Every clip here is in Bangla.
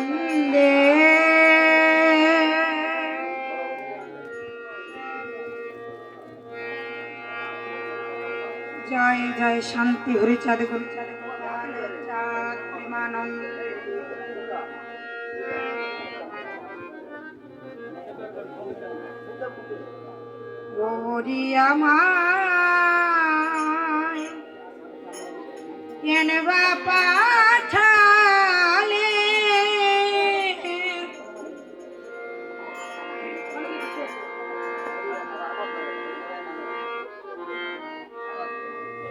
বন্দে জয় জয় শান্তি হরিচাঁদ গুরুচাঁদ গোপাল চাঁদ প্রেমানন্দ গৌরী আমায় কেন বা পাঠালে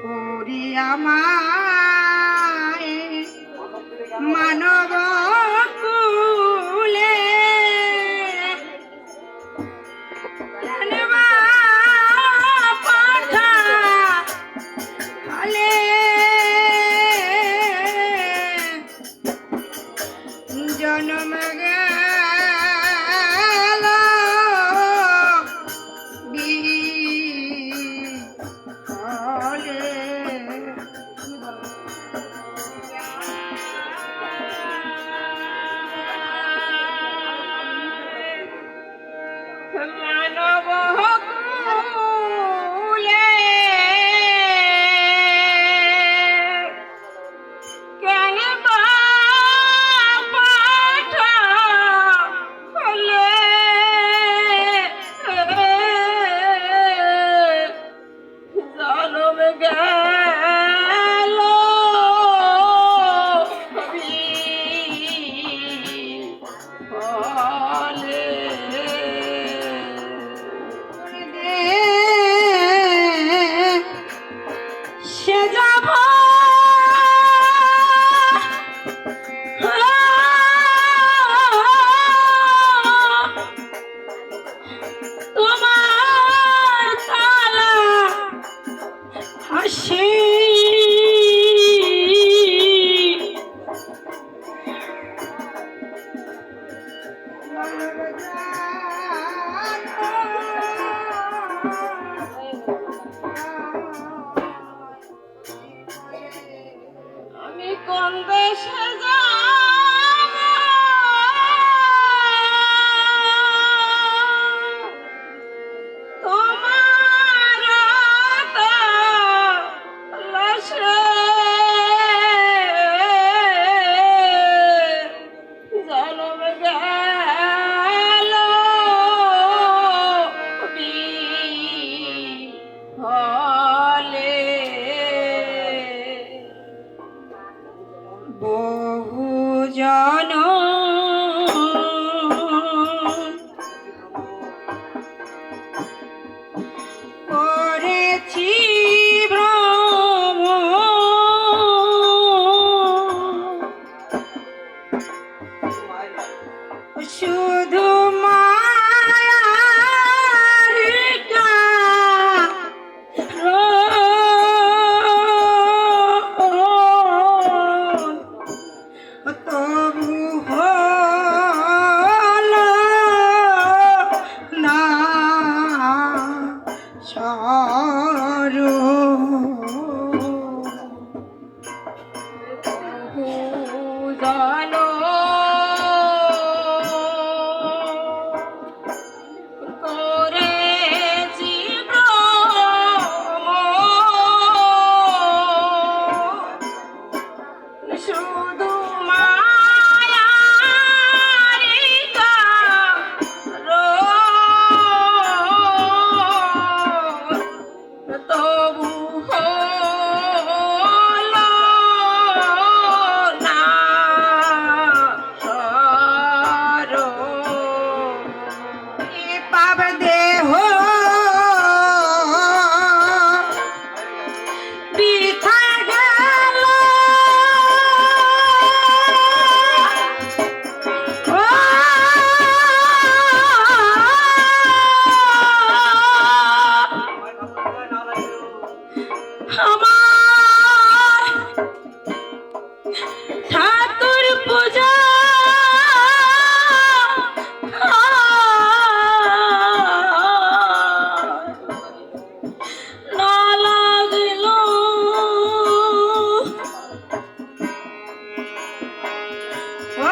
গৌরী আমায় মানব কুলে কেন বা পাঠালে জন্ম গেল বিকলে মানব কুলে কেন বা পাঠালে জন্ম গেল বিকলে সে যাব তোমার তালা হাসি আমি কোন দেশে যাব তোমার লাশে জন্ম গেল বিকলে বহু জন করেছি ভ্রম শুধু মায়ার কারণ তবু হলো না জানো করেছি ভ্রম শুধু মায়ার কারণ তবু হলো না পাব দেহ বৃথা গেল আমার ঠাকুর পূজা না লাগল ও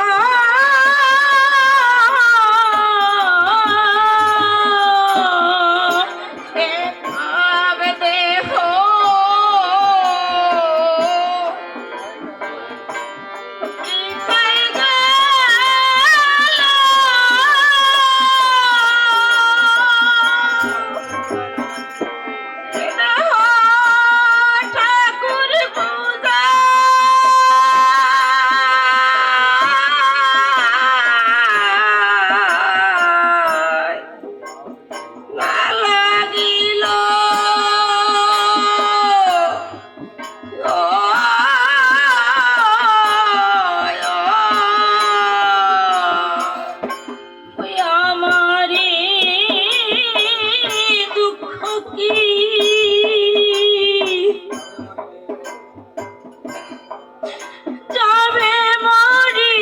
যাবে মরি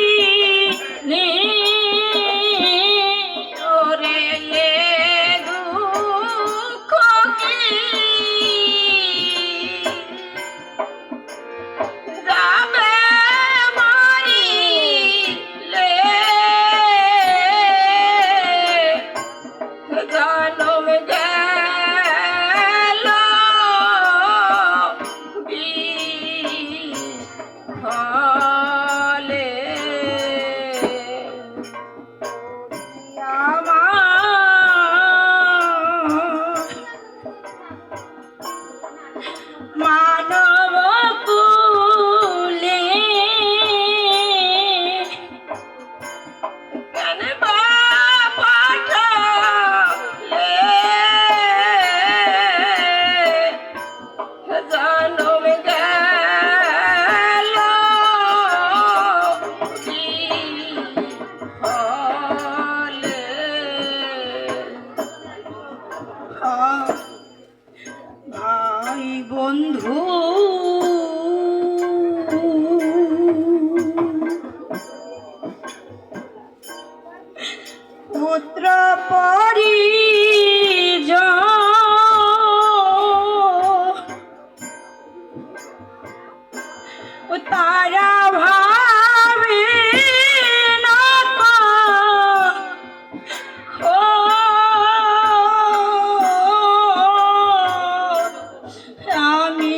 নে ওরে দুঃখ কি যাবে মরিলে জনম গেল বিফলে মানব কুলে কেন বা পাঠালে জনম গেল বিফলে ভাই বন্ধু পুত্র পরিজন তারা ভাবে না ও আমি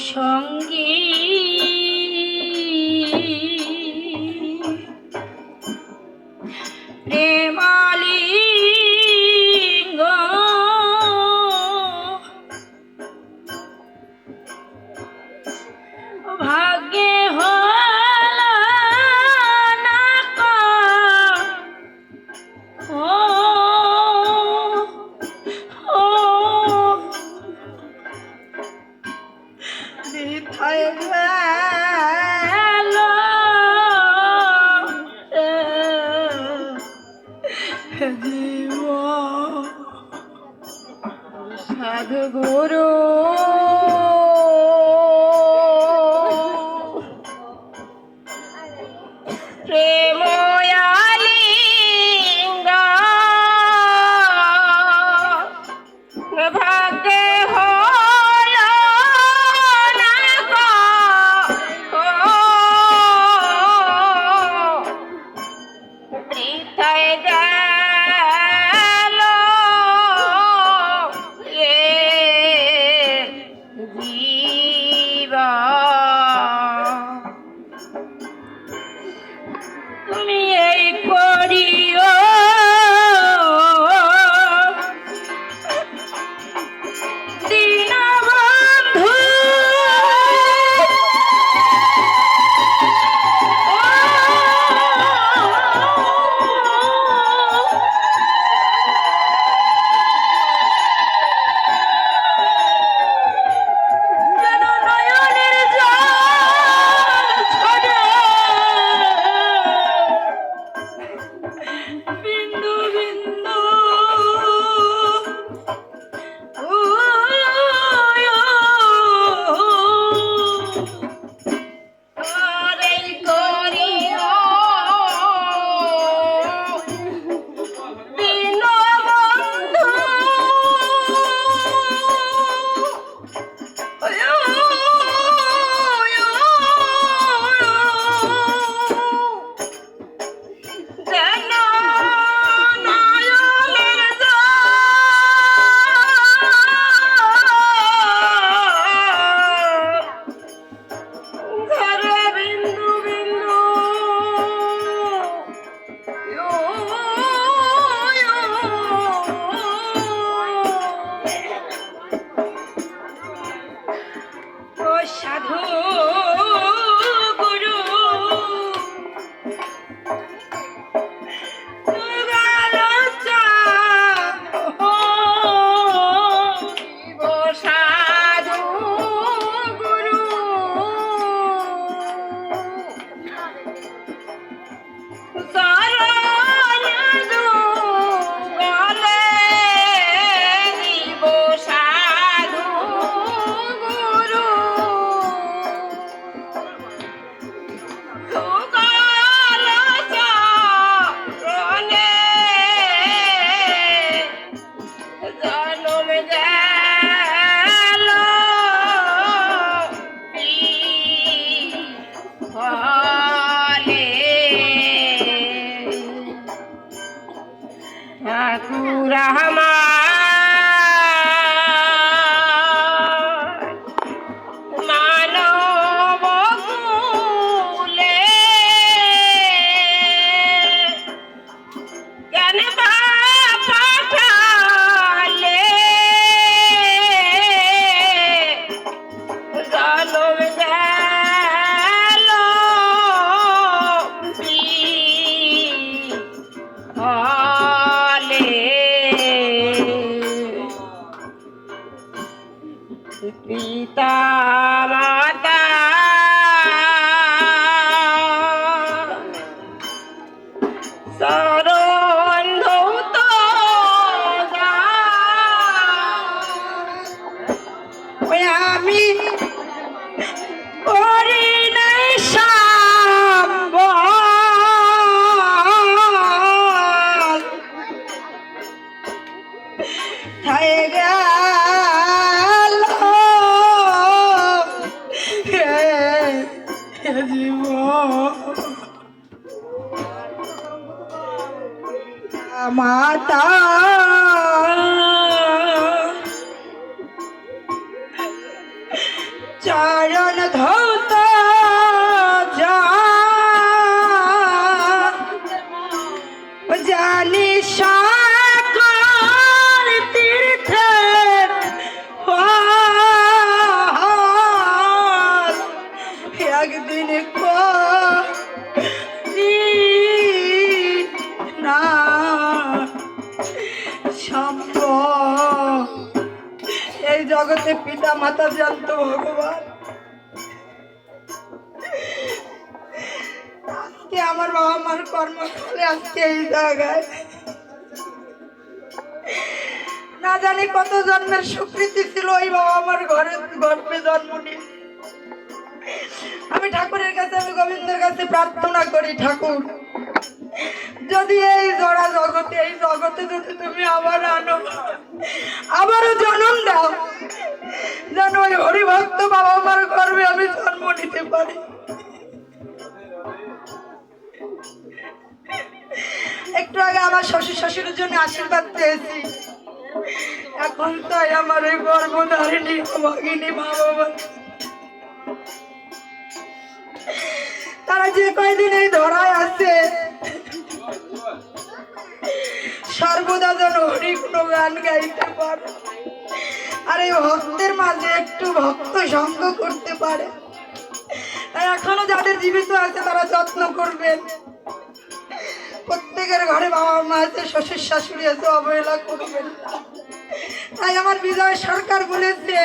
সঙ্গী প্রেমালিঙ্গ ভাগ্যে হল না ও ও বৃথায় গেল জীবন সাধু গুরু প্রেময়ালিঙ্গ ভাগ্যে হল না গো বৃথায় গেল এ জীবন তুমি এই করিও দীনবন্ধু যেন নয়নের জল ঝরে বিন্দু বিন্দু আরে করিও দীনবন্ধু যেন নয়নের জল ঝরে বিন্দু বিন্দু ও সাধু গুরু ও সাধু গুরু চরণ যুগলে দিব সাধু গুরু যুগল চরণে জনম গেল বিফলে ঠাকুর আমার মানব কুলে কেন বা পাঠালে জনম গেল বিফলে পিতা মাতা চরণ ধৌত ওই আমি করি নাই সম্বল থাই গেল জীবন মাতা চরণ ধৌত জানি সকল তীর্থের একদিন না সম্ভব। এই জগতে পিতা মাতা জানতো ভগবান, আজকে আমার বাবা মার কর্মফলে আজকে এই জায়গায় না জানি কত জন্মের স্বীকৃতি ছিল ওই বাবা আমার গর্ভে জন্ম নিয়ে। আমি ঠাকুরের কাছে, আমি গোবিন্দের কাছে প্রার্থনা করি, ঠাকুর যদি এই জড়া জগতে, এই জগতে যদি তুমি আবার আনো, আবারও জন্ম দাও, যেন ওই হরিভক্ত বাবা মার গর্ভে আমি জন্ম নিতে পারি। একটু আগে আমার শ্বশুর শাশুড়ির জন্য আশীর্বাদ পেয়েছি, এখন তাই আমার এই গর্ভধারিণী ভাগিনী মা বাবা তারা যে কয়দিন এই ধরায় আছে সর্বদা যেন হরি কোনো গান গাইতে পারে, আর এই ভক্তের মাঝে একটু ভক্ত সঙ্গ করতে পারে। তাই এখনো যাদের জীবিত আছে তারা যত্ন করবেন। প্রত্যেকের ঘরে বাবা মা আছে, শ্বশুর শাশুড়ি আছে, অবহেলা করবেন না। তাই আমার বিজয় সরকার বলেছে,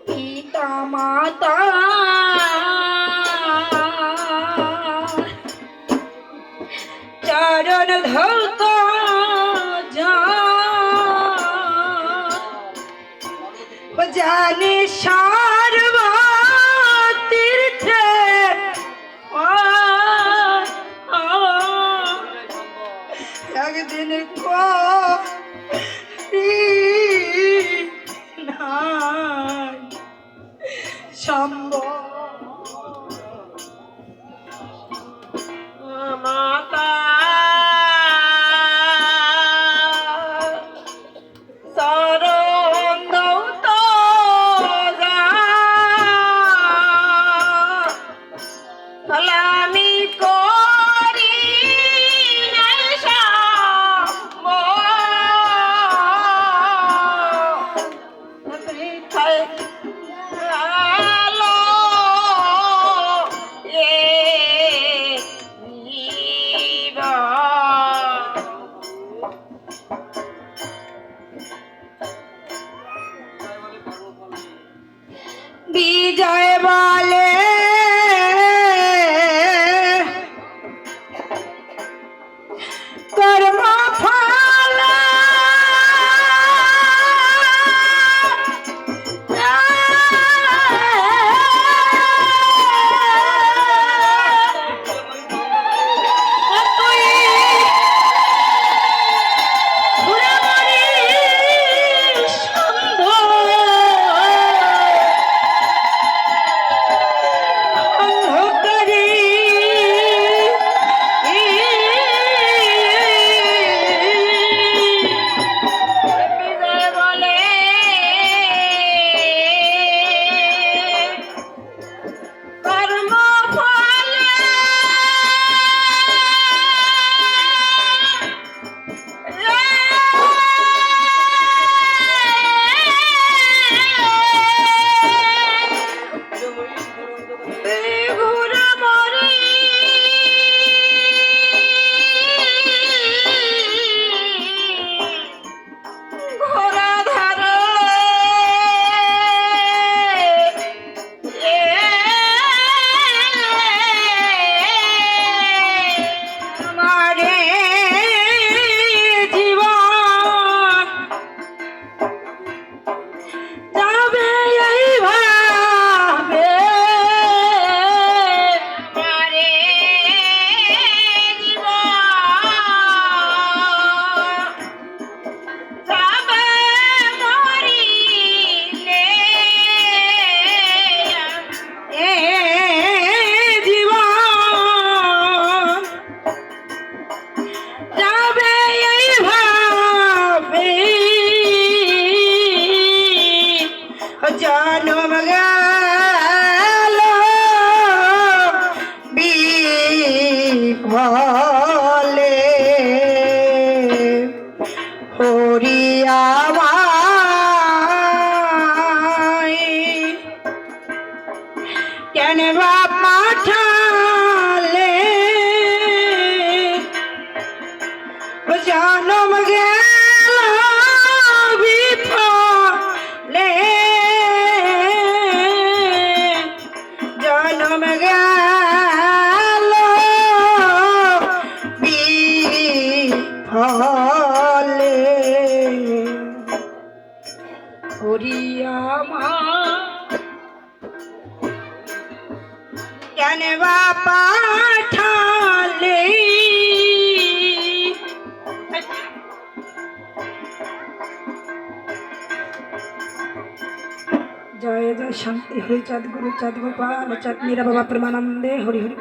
পিতা মাতা চরণ ধৌত জানি সর্ব তীর্থে একদিন সম্ভব। মাতা চরণ ধৌত সালামি করি বিজয় বলে কর্ম ফল কেন বাপ পাঠালে জনম গেল বিফলে জনম গেল বিফলে হরিয়া মা কেন বা পাঠালে জয় জয় শান্তি হরি চাঁদ গুরু চাঁদ গোপাল চাঁদ মীরা বাবা প্রেমানন্দে হরি হরি